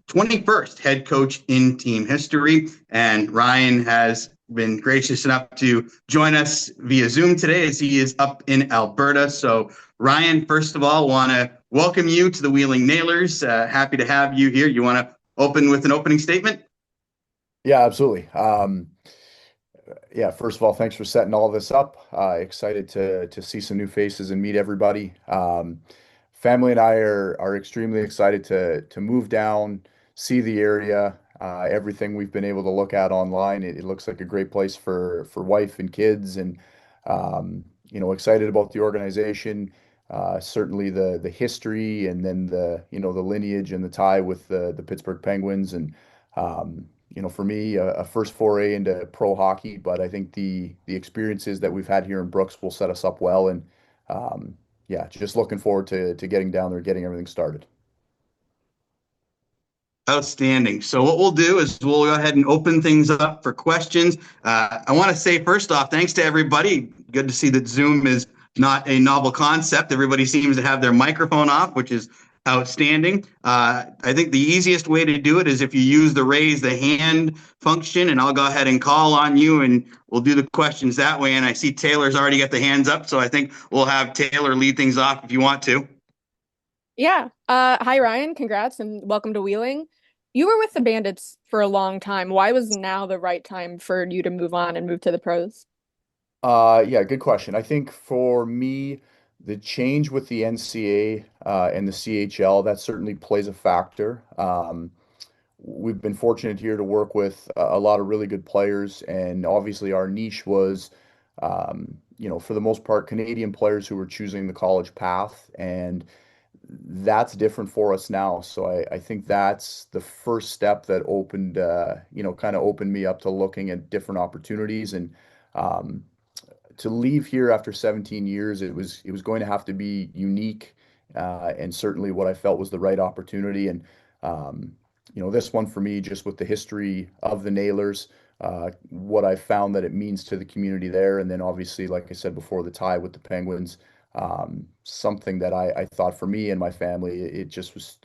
21st head coach in team history. And Ryan has been gracious enough to join us via Zoom today as he is up in Alberta. So Ryan, first of all, want to welcome you to the Wheeling Nailers. Happy to have you here. You want to open with an opening statement? Yeah, absolutely. First of all, thanks for setting all this up. Excited to see some new faces and meet everybody. Family and I are extremely excited to move down, see the area, everything we've been able to look at online. It looks like a great place for wife and kids, and excited about the organization. Certainly the history, and then the lineage and the tie with the Pittsburgh Penguins, and for me, a first foray into pro hockey, but I think the experiences that we've had here in Brooks will set us up well. And just looking forward to getting down there, getting everything started. Outstanding. So what we'll do is we'll go ahead and open things up for questions. I want to say, first off, thanks to everybody. Good to see that Zoom is not a novel concept. Everybody seems to have their microphone off, which is outstanding. I think the easiest way to do it is if you use the raise the hand function, and I'll go ahead and call on you and we'll do the questions that way. And I see Taylor's already got the hands up, so I think we'll have Taylor lead things off if you want to. Yeah. Hi, Ryan. Congrats and welcome to Wheeling. You were with the Bandits for a long time. Why was now the right time for you to move on and move to the pros? Yeah, good question. I think for me, the change with the NCA and the CHL, that certainly plays a factor. We've been fortunate here to work with a lot of really good players, and obviously our niche was, for the most part, Canadian players who were choosing the college path, and that's different for us now. So I think that's the first step that kind of opened me up to looking at different opportunities. And um, to leave here after 17 years, it was going to have to be unique, and certainly what I felt was the right opportunity. And this one for me, just with the history of the Nailers, what I found that it means to the community there, and then obviously, like I said before, the tie with the Penguins, something that I thought for me and my family, it just was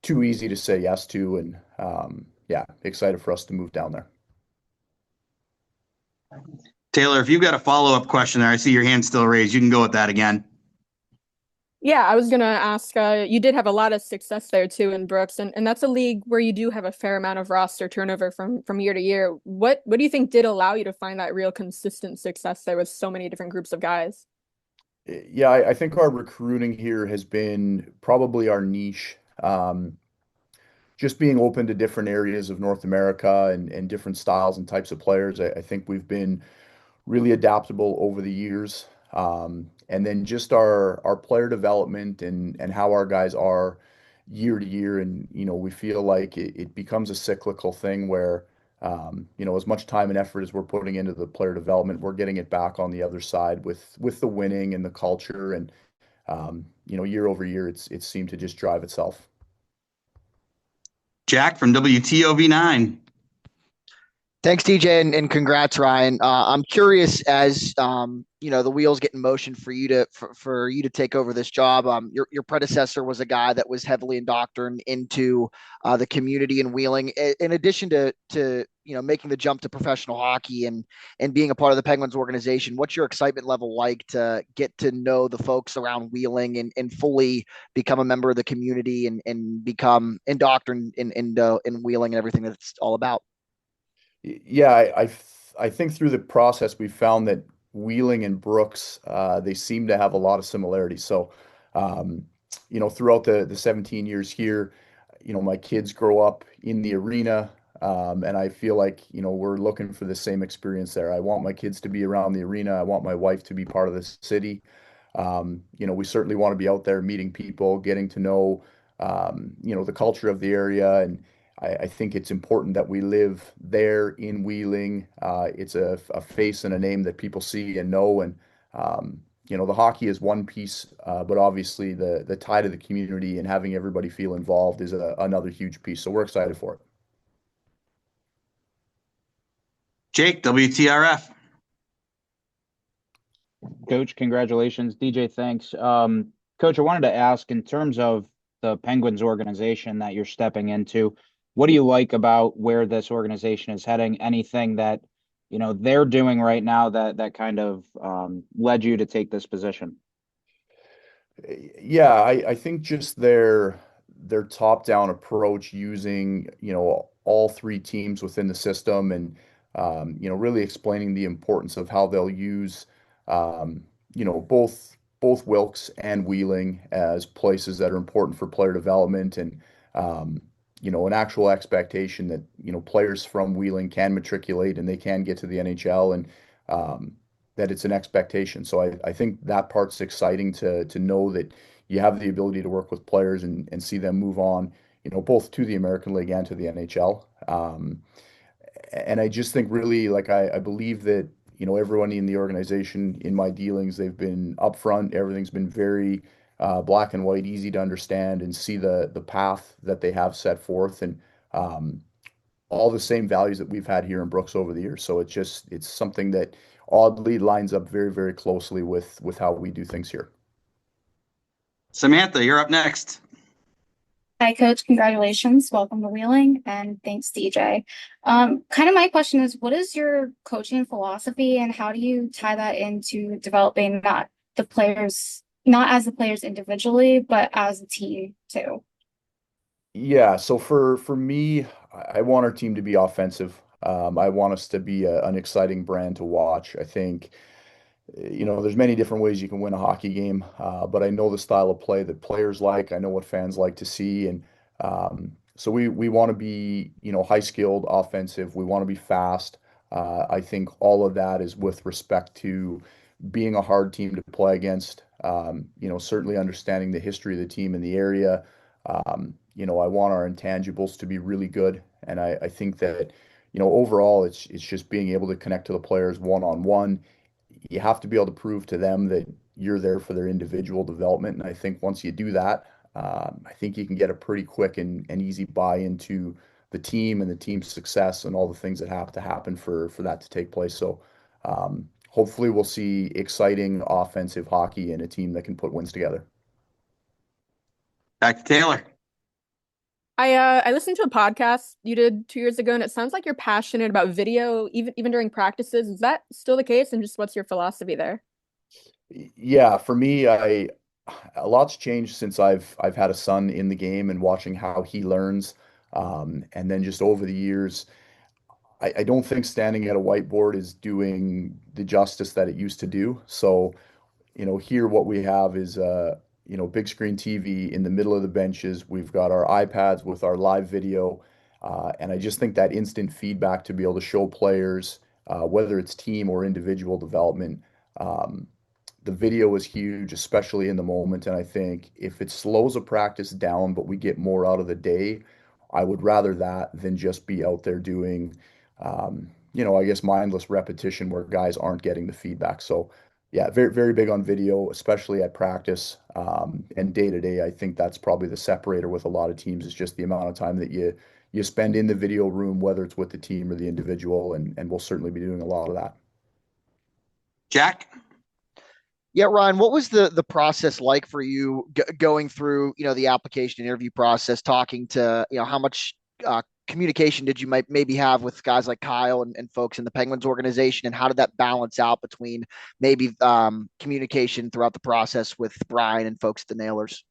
too easy to say yes to, and excited for us to move down there. Taylor, if you've got a follow-up question there, I see your hand still raised. You can go with that again. Yeah, I was gonna ask, you did have a lot of success there too in Brooks, and that's a league where you do have a fair amount of roster turnover from year to year. What do you think did allow you to find that real consistent success there with so many different groups of guys? Yeah, I think our recruiting here has been probably our niche. Just being open to different areas of North America, and different styles and types of players. I think we've been really adaptable over the years. And then just our player development, and how our guys are year to year. And, we feel like it becomes a cyclical thing where, as much time and effort as we're putting into the player development, we're getting it back on the other side with the winning and the culture. And, year over year, it's seemed to just drive itself. Jack from WTOV9. Thanks, DJ, and congrats, Ryan. I'm curious, as the wheels get in motion for you to take over this job. Your predecessor was a guy that was heavily indoctrined into the community in Wheeling. In addition to making the jump to professional hockey and being a part of the Penguins organization, what's your excitement level like to get to know the folks around Wheeling and fully become a member of the community and become indoctrined in Wheeling and everything that it's all about? Yeah, I think through the process we found that Wheeling and Brooks, they seem to have a lot of similarities. So, throughout the 17 years here, my kids grow up in the arena, and I feel like, we're looking for the same experience there. I want my kids to be around the arena. I want my wife to be part of the city. We certainly want to be out there meeting people, getting to know, the culture of the area. And I think it's important that we live there in Wheeling. It's a face and a name that people see and know. And, the hockey is one piece, but obviously the tie to the community and having everybody feel involved is another huge piece. So we're excited for it. Jake, WTRF. Coach, congratulations. DJ, thanks. Coach, I wanted to ask, in terms of the Penguins organization that you're stepping into. What do you like about where this organization is heading? Anything that, they're doing right now that kind of led you to take this position? Yeah, I think just their top-down approach using, all three teams within the system and really explaining the importance of how they'll use both Wilkes and Wheeling as places that are important for player development and an actual expectation that, players from Wheeling can matriculate and they can get to the NHL and that it's an expectation. So I think that part's exciting to know that you have the ability to work with players and see them move on, both to the American League and to the NHL. And I just think really like I believe that, everyone in the organization in my dealings, they've been upfront. Everything's been very black and white, easy to understand and see the path that they have set forth and all the same values that we've had here in Brooks over the years. So it's something that oddly lines up very, very closely with how we do things here. Samantha, you're up next. Hi, Coach. Congratulations. Welcome to Wheeling, and thanks, DJ. Kind of my question is, what is your coaching philosophy, and how do you tie that into developing not as the players individually, but as a team too? Yeah, so for me, I want our team to be offensive. I want us to be an exciting brand to watch. I think, there's many different ways you can win a hockey game, but I know the style of play that players like. I know what fans like to see, and so we want to be, high skilled, offensive. We want to be fast. I think all of that is with respect to being a hard team to play against. Certainly understanding the history of the team in the area. I want our intangibles to be really good, and I think that, overall, it's just being able to connect to the players one on one. You have to be able to prove to them that you're there for their individual development, and I think once you do that, I think you can get a pretty quick and easy buy into the team and the team's success and all the things that have to happen for that to take place. So hopefully we'll see exciting offensive hockey and a team that can put wins together. Back to Taylor. I listened to a podcast you did 2 years ago, and it sounds like you're passionate about video, even during practices. Is that still the case? And just what's your philosophy there? Yeah, for me, a lot's changed since I've had a son in the game and watching how he learns. And then just over the years, I don't think standing at a whiteboard is doing the justice that it used to do. So here what we have is big screen TV in the middle of the benches. We've got our iPads with our live video. And I just think that instant feedback to be able to show players, whether it's team or individual development, the video is huge, especially in the moment. And I think if it slows a practice down, but we get more out of the day, I would rather that than just be out there doing, I guess mindless repetition where guys aren't getting the feedback. So yeah, very, very big on video, especially at practice, and day to day. I think that's probably the separator with a lot of teams is just the amount of time that you spend in the video room, whether it's with the team or the individual, and we'll certainly be doing a lot of that. Jack? Yeah, Ryan, what was the process like for you going through, the application interview process, talking to, how much communication did you maybe have with guys like Kyle and folks in the Penguins organization, and how did that balance out between maybe communication throughout the process with Brian and folks at the Nailers?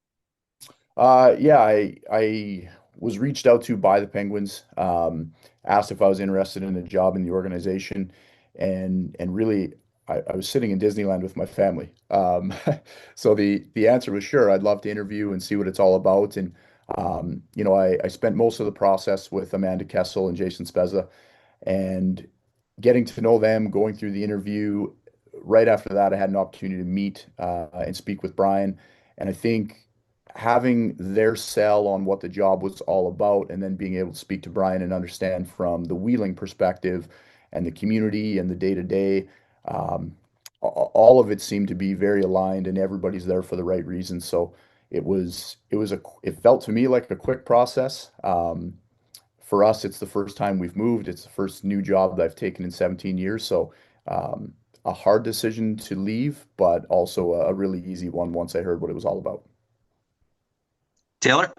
Yeah, I was reached out to by the Penguins, asked if I was interested in a job in the organization, and really I was sitting in Disneyland with my family. So the answer was sure. I'd love to interview and see what it's all about. And I spent most of the process with Amanda Kessel and Jason Spezza, and getting to know them, going through the interview. Right after that, I had an opportunity to meet and speak with Brian. And I think having their sell on what the job was all about, and then being able to speak to Brian and understand from the Wheeling perspective and the community and the day to day, all of it seemed to be very aligned, and everybody's there for the right reasons. So it felt to me like a quick process. For us, it's the first time we've moved. It's the first new job that I've taken in 17 years. So a hard decision to leave, but also a really easy one once I heard what it was all about. Taylor?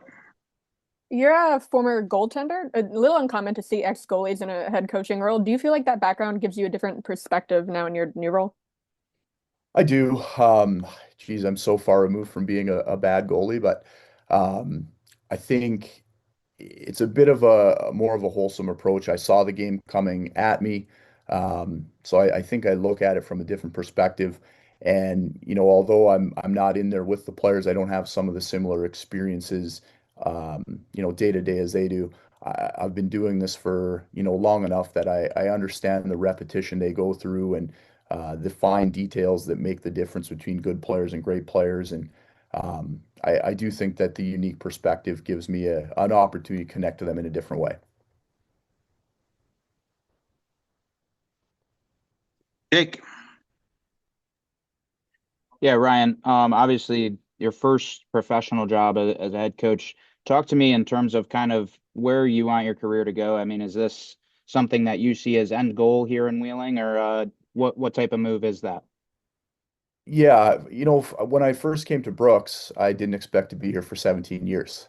You're a former goaltender. A little uncommon to see ex-goalies in a head coaching role. Do you feel like that background gives you a different perspective now in your new role? I do. Geez, I'm so far removed from being a bad goalie, but um, I think it's a bit of a more of a wholesome approach. I saw the game coming at me, so I think I look at it from a different perspective. And although I'm not in there with the players, I don't have some of the similar experiences, day to day as they do. I've been doing this for long enough that I understand the repetition they go through and the fine details that make the difference between good players and great players. And I do think that the unique perspective gives me an opportunity to connect to them in a different way. Jake? Yeah, Ryan, obviously your first professional job as a head coach. Talk to me in terms of kind of where you want your career to go. I mean, is this something that you see as end goal here in Wheeling, or what type of move is that? Yeah, when I first came to Brooks, I didn't expect to be here for 17 years.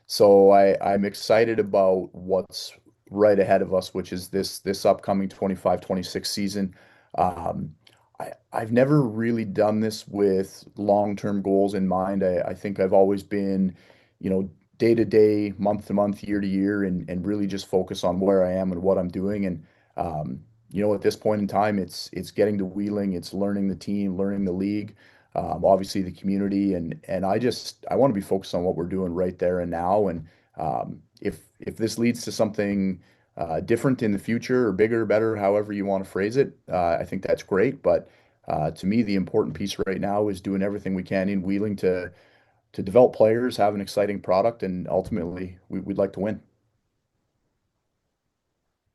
So I'm excited about what's right ahead of us, which is this upcoming 25-26 season. Um, I've never really done this with long-term goals in mind. I think I've always been, day to day, month to month, year to year, and really just focus on where I am and what I'm doing. And at this point in time, it's getting to Wheeling, it's learning the team, learning the league, obviously the community, and I want to be focused on what we're doing right there and now. And if this leads to something different in the future or bigger, better, however you want to phrase it, I think that's great. But to me, the important piece right now is doing everything we can in Wheeling to develop players, have an exciting product, and ultimately we'd like to win.